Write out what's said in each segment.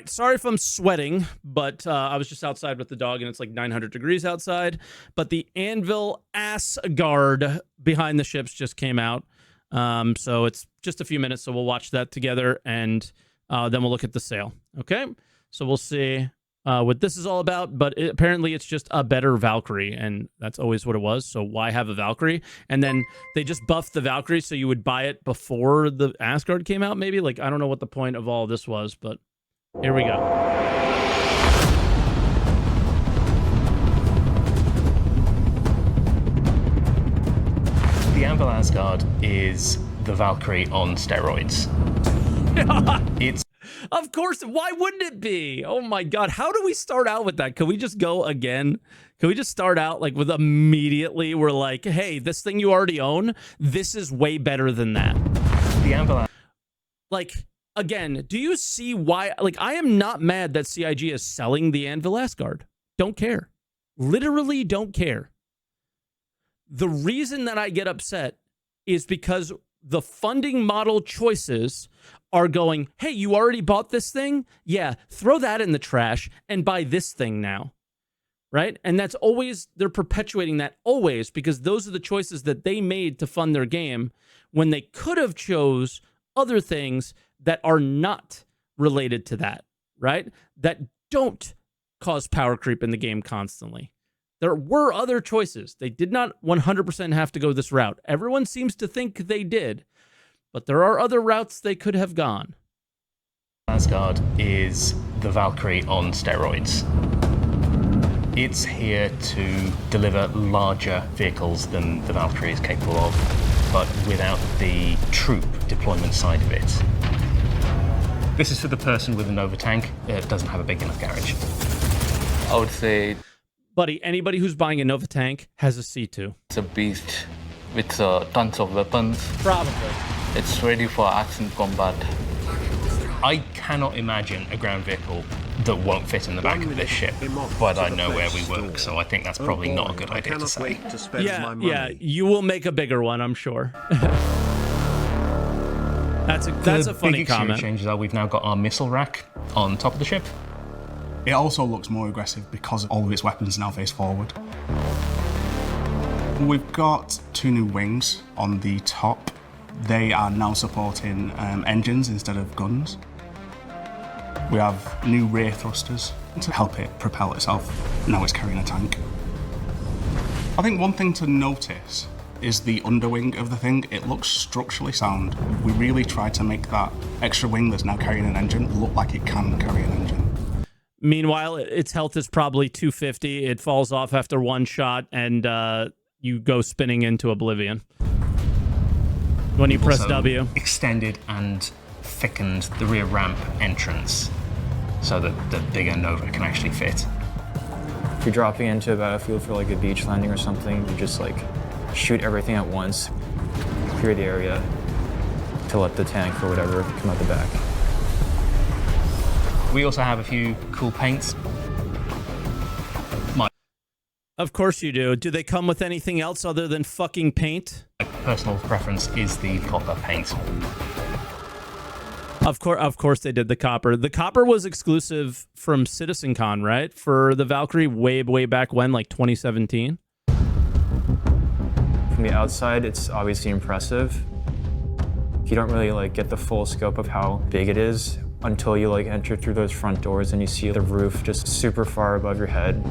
right, sorry if I'm sweating, but I was just outside with the dog, and it's like 900 degrees outside. But the Anvil Asgard behind the ships just came out. So it's just a few minutes, so we'll watch that together, and then we'll look at the sale. Okay? So we'll see what this is all about, but apparently it's just a better Valkyrie, and that's always what it was, so why have a Valkyrie? And then they just buffed the Valkyrie so you would buy it before the Asgard came out, maybe? Like, I don't know what the point of all this was, but here we go. The Anvil Asgard is the Valkyrie on steroids. It's Of course, why wouldn't it be? Oh my god, how do we start out with that? Can we just go again? Can we just start out like with immediately we're like, hey, this thing you already own, this is way better than that. the Anvil. Like, again, do you see why? Like, I am not mad that CIG is selling the Anvil Asgard. Don't care. Literally don't care. The reason that I get upset is because the funding model choices are going, hey, you already bought this thing? Yeah, throw that in the trash and buy this thing now. Right? And that's always, they're perpetuating that always because those are the choices that they made to fund their game when they could have chose other things that are not related to that, right? That don't cause power creep in the game constantly. There were other choices. They did not 100% have to go this route. Everyone seems to think they did, but there are other routes they could have gone. Asgard is the Valkyrie on steroids. It's here to deliver larger vehicles than the Valkyrie is capable of, but without the troop deployment side of it. This is for the person with a Nova tank that doesn't have a big enough garage. I would say Buddy, anybody who's buying a Nova tank has a C2. it's a beast with tons of weapons. Probably. It's ready for action combat. I cannot imagine a ground vehicle that won't fit in the back of this ship, but I know where we work, so I think that's probably not a good idea to say. Yeah, you will make a bigger one, I'm sure. That's a funny big comment. changes are we've now got our missile rack on top of the ship. It also looks more aggressive because all of its weapons now face forward. We've got 2 new wings on the top. They are now supporting engines instead of guns. We have new rear thrusters to help it propel itself. Now it's carrying a tank. I think one thing to notice is the underwing of the thing. It looks structurally sound. We really tried to make that extra wing that's now carrying an engine look like it can carry an engine. Meanwhile, its health is probably 250. It falls off after one shot, and you go spinning into oblivion when you press Also W. Extended and thickened the rear ramp entrance so that the bigger Nova can actually fit. If you're dropping into a battlefield for like a beach landing or something, you just like shoot everything at once, clear the area to let the tank or whatever come out the back. We also have a few cool paints. My Of course you do. Do they come with anything else other than fucking paint? personal preference is the copper paint. Of course they did the copper. The copper was exclusive from CitizenCon, right? For the Valkyrie way back when, like 2017. From the outside, it's obviously impressive. You don't really like get the full scope of how big it is until you like enter through those front doors and you see the roof just super far above your head.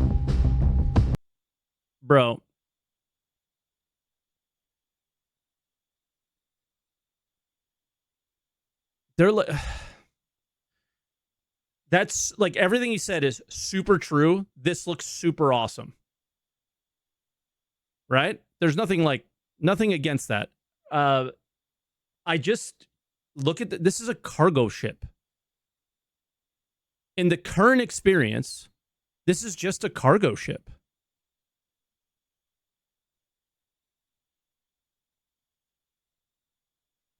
Bro. They're like, that's like everything he said is super true. This looks super awesome. Right? There's nothing against that. I just look at this is a cargo ship. In the current experience, this is just a cargo ship.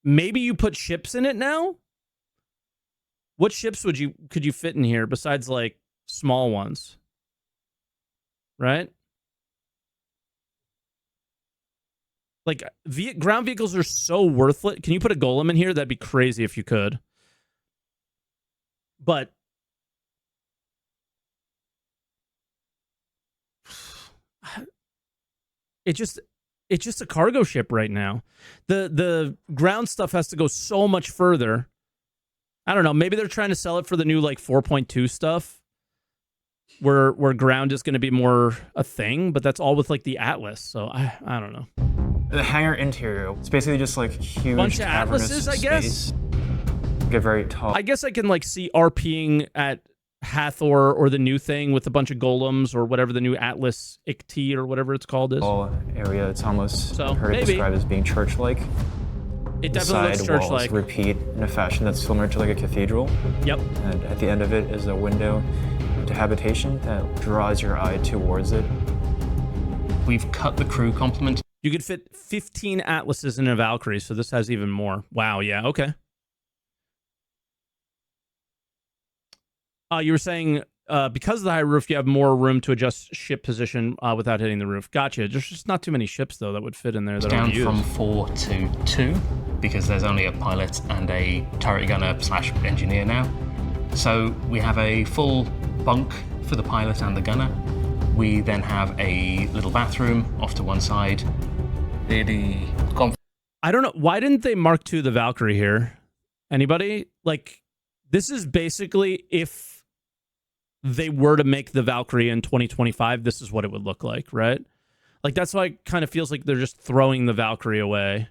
Maybe you put ships in it now? What ships could you fit in here besides like small ones? Right? Like ground vehicles are so worthless. Can you put a golem in here? That'd be crazy if you could. But it's just a cargo ship right now. The ground stuff has to go so much further. I don't know. Maybe they're trying to sell it for the new like 4.2 stuff, where ground is going to be more a thing. But that's all with like the Atlas. So I don't know. The hangar interior, it's basically just like huge Bunch of cavernous Atlases, I space. Get very tall. I guess I can like see RPing at Hathor or the new thing with a bunch of golems or whatever the new Atlas ICT or whatever it's called is. Area, it's almost So, heard it maybe. described as being church-like. It The definitely looks side walls church-like. repeat in a fashion that's similar to like a cathedral. Yep. And at the end of it is a window to habitation that draws your eye towards it. We've cut the crew complement. You could fit 15 Atlases in a Valkyrie, so this has even more. Wow, yeah, okay. You were saying because of the high roof, you have more room to adjust ship position without hitting the roof. Gotcha. There's just not too many ships, though, that would fit in there that Down aren't used. from 4 to 2 because there's only a pilot and a turret gunner / engineer now. So we have a full bunk for the pilot and the gunner. We then have a little bathroom off to one side. Really I don't know. Why didn't they Mark II the Valkyrie here? Anybody? Like, this is basically if they were to make the Valkyrie in 2025, this is what it would look like, right? Like, that's why it kind of feels like they're just throwing the Valkyrie away.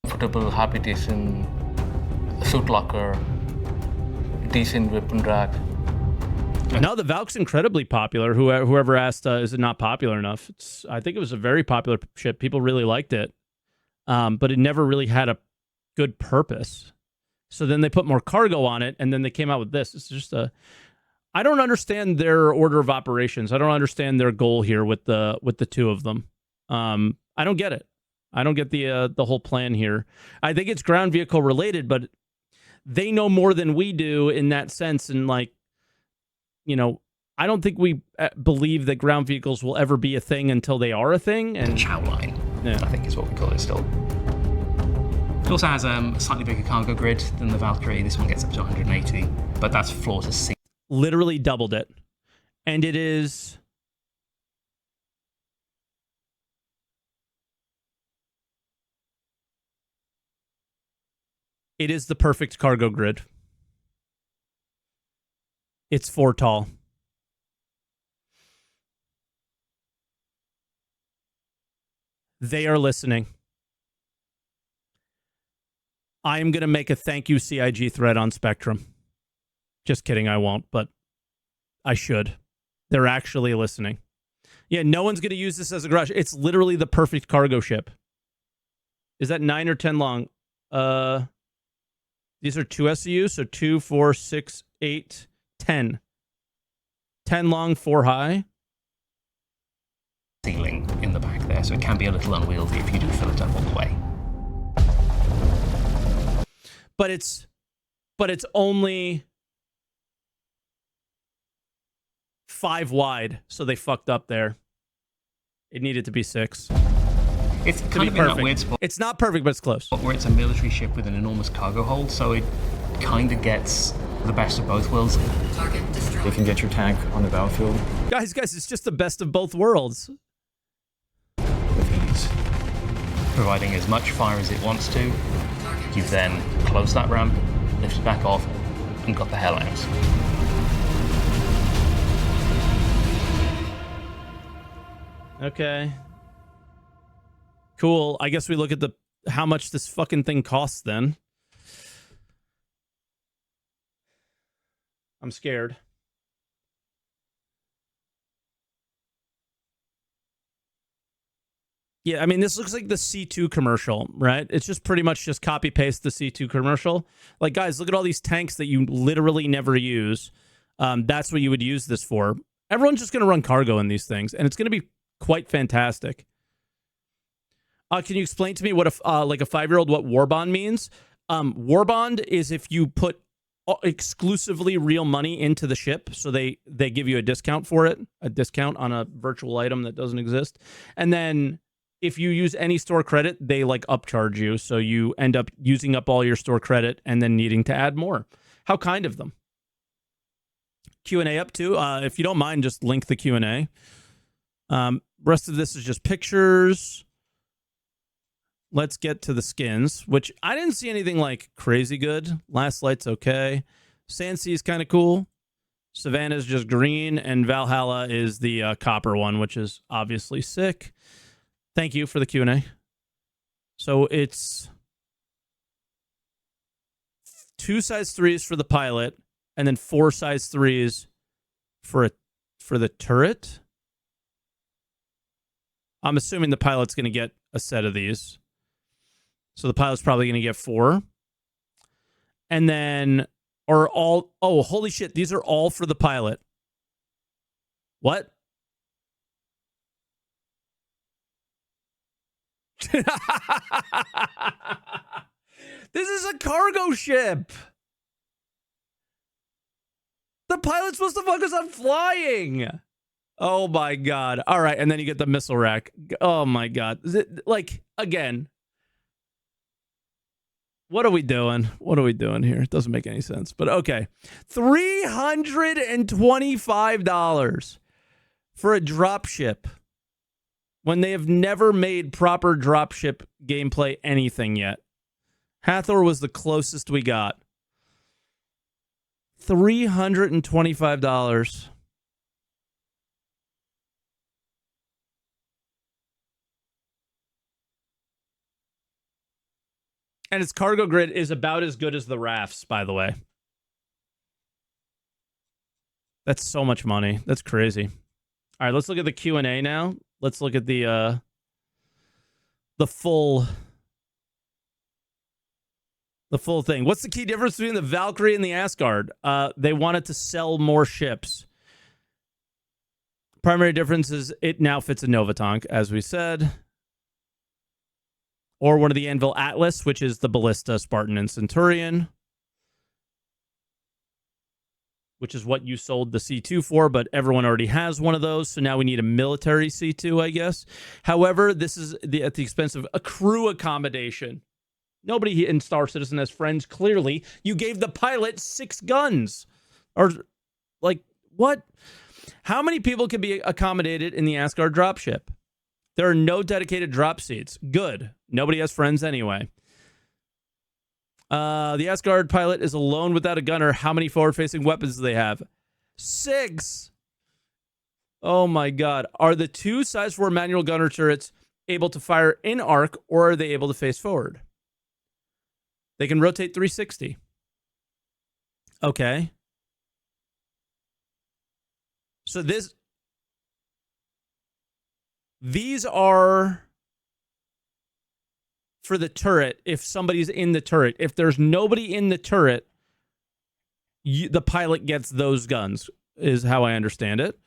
comfortable habitation, suit locker, decent weapon rack. No, the Valk's incredibly popular. Whoever asked, is it not popular enough? I think it was a very popular ship. People really liked it, but it never really had a good purpose. So then they put more cargo on it, and then they came out with this. It's just I don't understand their order of operations. I don't understand their goal here with the two of them. I don't get it. I don't get the whole plan here. I think it's ground vehicle related, but they know more than we do in that sense, and like, you know, I don't think we believe that ground vehicles will ever be a thing until they are a thing. And The chow line, Yeah. I think is what we call it still. It also has a slightly bigger cargo grid than the Valkyrie. This one gets up to 180, but that's floor to ceiling. literally doubled it. And it is the perfect cargo grid. It's 4 tall. They are listening. I am going to make a thank you CIG thread on Spectrum. Just kidding, I won't, but I should. They're actually listening. Yeah, no one's going to use this as a garage. It's literally the perfect cargo ship. Is that 9 or 10 long? These are 2 SCUs, so 2, 4, 6, 8, 10. 10 long, 4 high. Ceiling in the back there, so it can be a little unwieldy if you do fill it up all the way. But it's only 5 wide, so they fucked up there. It needed to be 6. It's To kind be of in that perfect. weird spot It's not perfect, but it's close. where it's a military ship with an enormous cargo hold, so it kind of gets the best of both worlds. You can get your tank on the battlefield Guys, it's just the best of both worlds. with ease. Providing as much fire as it wants to. You've then closed that ramp, lifted back off, and got the hell out. Okay. Cool. I guess we look at how much this fucking thing costs then. I'm scared. Yeah, I mean, this looks like the C2 commercial, right? It's just pretty much just copy paste the C2 commercial. Like, guys, look at all these tanks that you literally never use. That's what you would use this for. Everyone's just going to run cargo in these things, and it's going to be quite fantastic. Can you explain to me what like a 5-year-old what war bond means? War bond is if you put exclusively real money into the ship, so they give you a discount for it, a discount on a virtual item that doesn't exist, and then if you use any store credit, they like upcharge you, so you end up using up all your store credit and then needing to add more. How kind of them. Q&A up too. If you don't mind, just link the Q&A. Rest of this is just pictures. Let's get to the skins, which I didn't see anything like crazy good. Last Light's okay. Sandsea is kind of cool. Savannah's just green, and Valhalla is the copper one, which is obviously sick. Thank you for the Q&A. So it's 2 size 3s for the pilot, and then 4 size 3s for the turret. I'm assuming the pilot's going to get a set of these. So the pilot's probably going to get 4. And then, or all, oh, holy shit, these are all for the pilot. What? This is a cargo ship. The pilot's supposed to focus on flying. Oh my God. All right. And then you get the missile rack. Oh my God. Like, again, what are we doing? What are we doing here? It doesn't make any sense, but okay. $325 for a dropship when they have never made proper dropship gameplay anything yet. Hathor was the closest we got. $325. And its cargo grid is about as good as the rafts, by the way. That's so much money. That's crazy. All right, let's look at the Q&A now. Let's look at the full thing. What's the key difference between the Valkyrie and the Asgard? They wanted to sell more ships. Primary difference is it now fits a Novatank, as we said. Or one of the Anvil Atlas, which is the Ballista, Spartan, and Centurion. Which is what you sold the C2 for, but everyone already has one of those, so now we need a military C2, I guess. However, this is at the expense of a crew accommodation. Nobody in Star Citizen has friends, clearly. You gave the pilot 6 guns. Or, like, what? How many people can be accommodated in the Asgard dropship? There are no dedicated drop seats. Good. Nobody has friends anyway. The Asgard pilot is alone without a gunner. How many forward-facing weapons do they have? 6. Oh my God. Are the 2 size 4 manual gunner turrets able to fire in arc, or are they able to face forward? They can rotate 360. Okay. So these are for the turret if somebody's in the turret. If there's nobody in the turret, the pilot gets those guns, is how I understand it.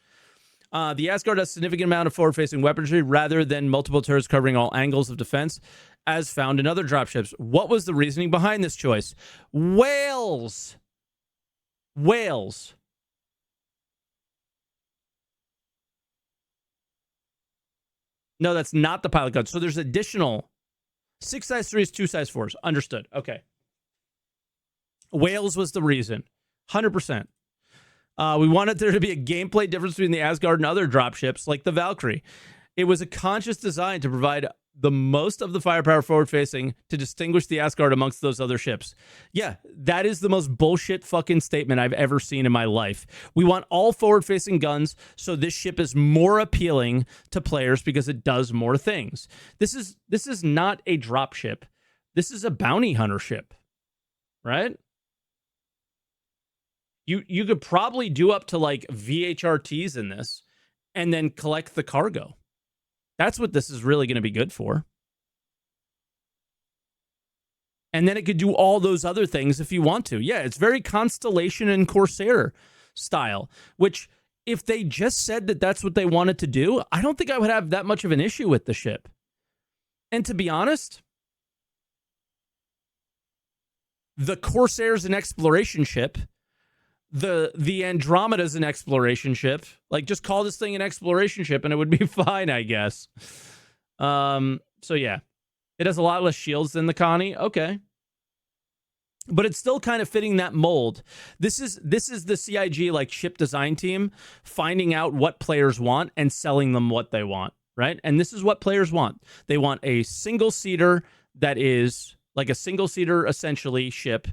The Asgard has a significant amount of forward-facing weaponry rather than multiple turrets covering all angles of defense, as found in other dropships. What was the reasoning behind this choice? Whales. Whales. No, that's not the pilot gun. So there's additional 6 size 3s, 2 size 4s. Understood. Okay. Whales was the reason. 100%. We wanted there to be a gameplay difference between the Asgard and other dropships like the Valkyrie. It was a conscious design to provide the most of the firepower forward-facing to distinguish the Asgard amongst those other ships. Yeah, that is the most bullshit fucking statement I've ever seen in my life. We want all forward-facing guns, so this ship is more appealing to players because it does more things. This is not a drop ship. This is a bounty hunter ship, right? You could probably do up to like VHRTs in this and then collect the cargo. That's what this is really going to be good for. And then it could do all those other things if you want to. Yeah, it's very Constellation and Corsair style, which if they just said that that's what they wanted to do, I don't think I would have that much of an issue with the ship. And to be honest, the Corsair's an exploration ship. The Andromeda's an exploration ship. Like, just call this thing an exploration ship and it would be fine, I guess. So yeah. It has a lot less shields than the Connie. Okay. But it's still kind of fitting that mold. This is the CIG like ship design team finding out what players want and selling them what they want. right? And this is what players want. They want a single-seater that is like a single-seater, essentially, ship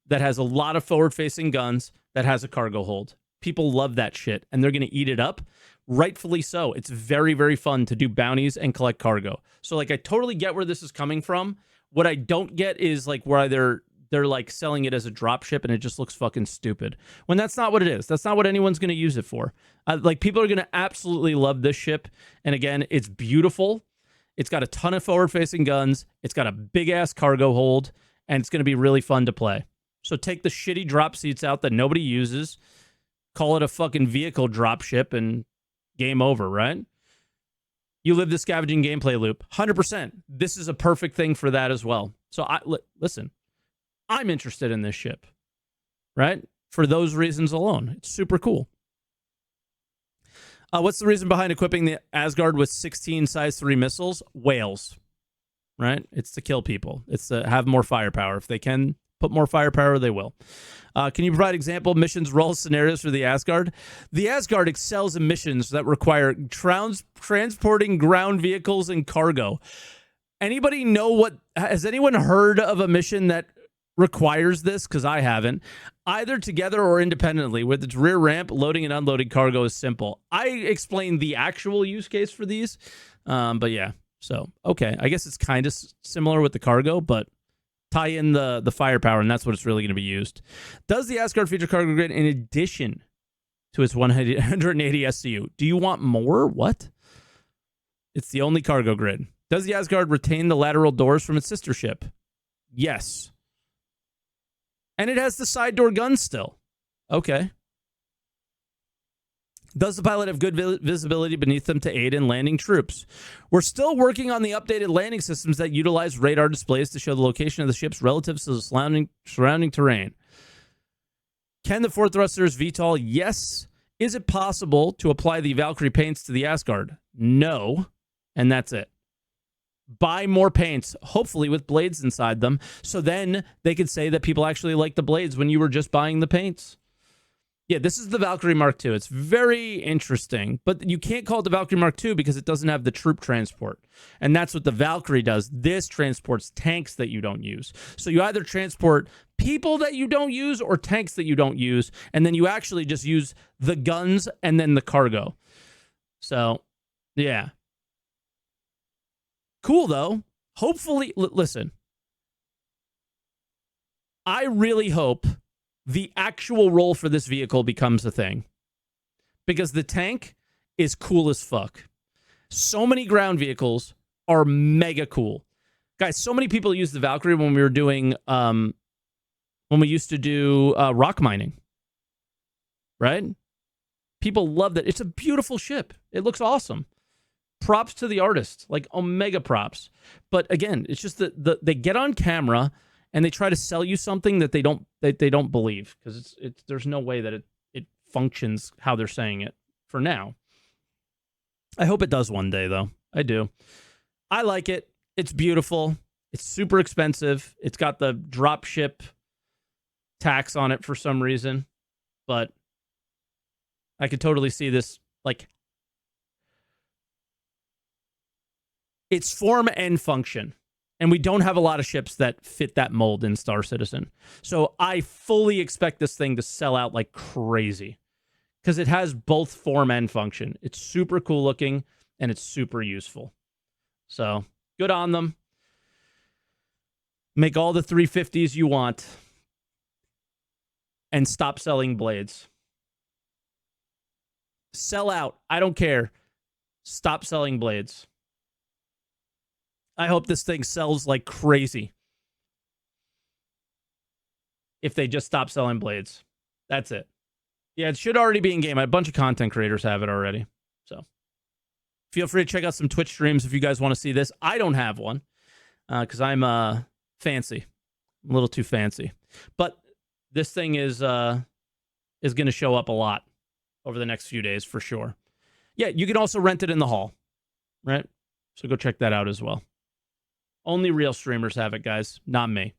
that has a lot of forward-facing guns that has a cargo hold. People love that shit, and they're going to eat it up. Rightfully so. It's very, very fun to do bounties and collect cargo. So, like, I totally get where this is coming from. What I don't get is, like, where they're like selling it as a drop ship and it just looks fucking stupid. When that's not what it is. That's not what anyone's going to use it for. Like, people are going to absolutely love this ship. And again, it's beautiful. It's got a ton of forward-facing guns. It's got a big-ass cargo hold. And it's going to be really fun to play. So take the shitty drop seats out that nobody uses. Call it a fucking vehicle drop ship and game over, right? You live the scavenging gameplay loop. 100%. This is a perfect thing for that as well. So listen, I'm interested in this ship, right? For those reasons alone. It's super cool. What's the reason behind equipping the Asgard with 16 size 3 missiles? Whales, right? It's to kill people. It's to have more firepower. If they can put more firepower, they will. Can you provide example missions, roles, scenarios for the Asgard? The Asgard excels in missions that require transporting ground vehicles and cargo. Anybody know what... Has anyone heard of a mission that requires this? Because I haven't. Either together or independently. With its rear ramp, loading and unloading cargo is simple. I explained the actual use case for these. But yeah. So, okay. I guess it's kind of similar with the cargo, but tie in the firepower, and that's what it's really going to be used. Does the Asgard feature cargo grid in addition to its 180 SCU? Do you want more? What? It's the only cargo grid. Does the Asgard retain the lateral doors from its sister ship? Yes. And it has the side door guns still. Okay. Does the pilot have good visibility beneath them to aid in landing troops? We're still working on the updated landing systems that utilize radar displays to show the location of the ships relative to the surrounding terrain. Can the four thrusters VTOL? Yes. Is it possible to apply the Valkyrie paints to the Asgard? No. And that's it. Buy more paints, hopefully with blades inside them, so then they could say that people actually like the blades when you were just buying the paints. Yeah, this is the Valkyrie Mark II. It's very interesting, but you can't call it the Valkyrie Mark II because it doesn't have the troop transport. And that's what the Valkyrie does. This transports tanks that you don't use. So you either transport people that you don't use or tanks that you don't use, and then you actually just use the guns and then the cargo. So, yeah. Cool, though. Hopefully, listen. I really hope the actual role for this vehicle becomes a thing. Because the tank is cool as fuck. So many ground vehicles are mega cool. Guys, so many people use the Valkyrie when we were doing, when we used to do rock mining. Right? People love that. It's a beautiful ship. It looks awesome. Props to the artist, like omega props. But again, it's just that they get on camera and they try to sell you something that they don't believe, because it's there's no way that it functions how they're saying it for now. I hope it does one day, though. I do. I like it. It's beautiful. It's super expensive. It's got the drop ship tax on it for some reason, but I could totally see this, like, its form and function. And we don't have a lot of ships that fit that mold in Star Citizen. So I fully expect this thing to sell out like crazy, because it has both form and function. It's super cool looking and it's super useful. So good on them. Make all the 350s you want and stop selling blades. Sell out. I don't care. Stop selling blades. I hope this thing sells like crazy. If they just stop selling blades. That's it. Yeah, it should already be in game. A bunch of content creators have it already. So feel free to check out some Twitch streams if you guys want to see this. I don't have one because I'm fancy. I'm a little too fancy. But this thing is going to show up a lot over the next few days for sure. Yeah, you can also rent it in the hall, right? So go check that out as well. Only real streamers have it, guys, not me.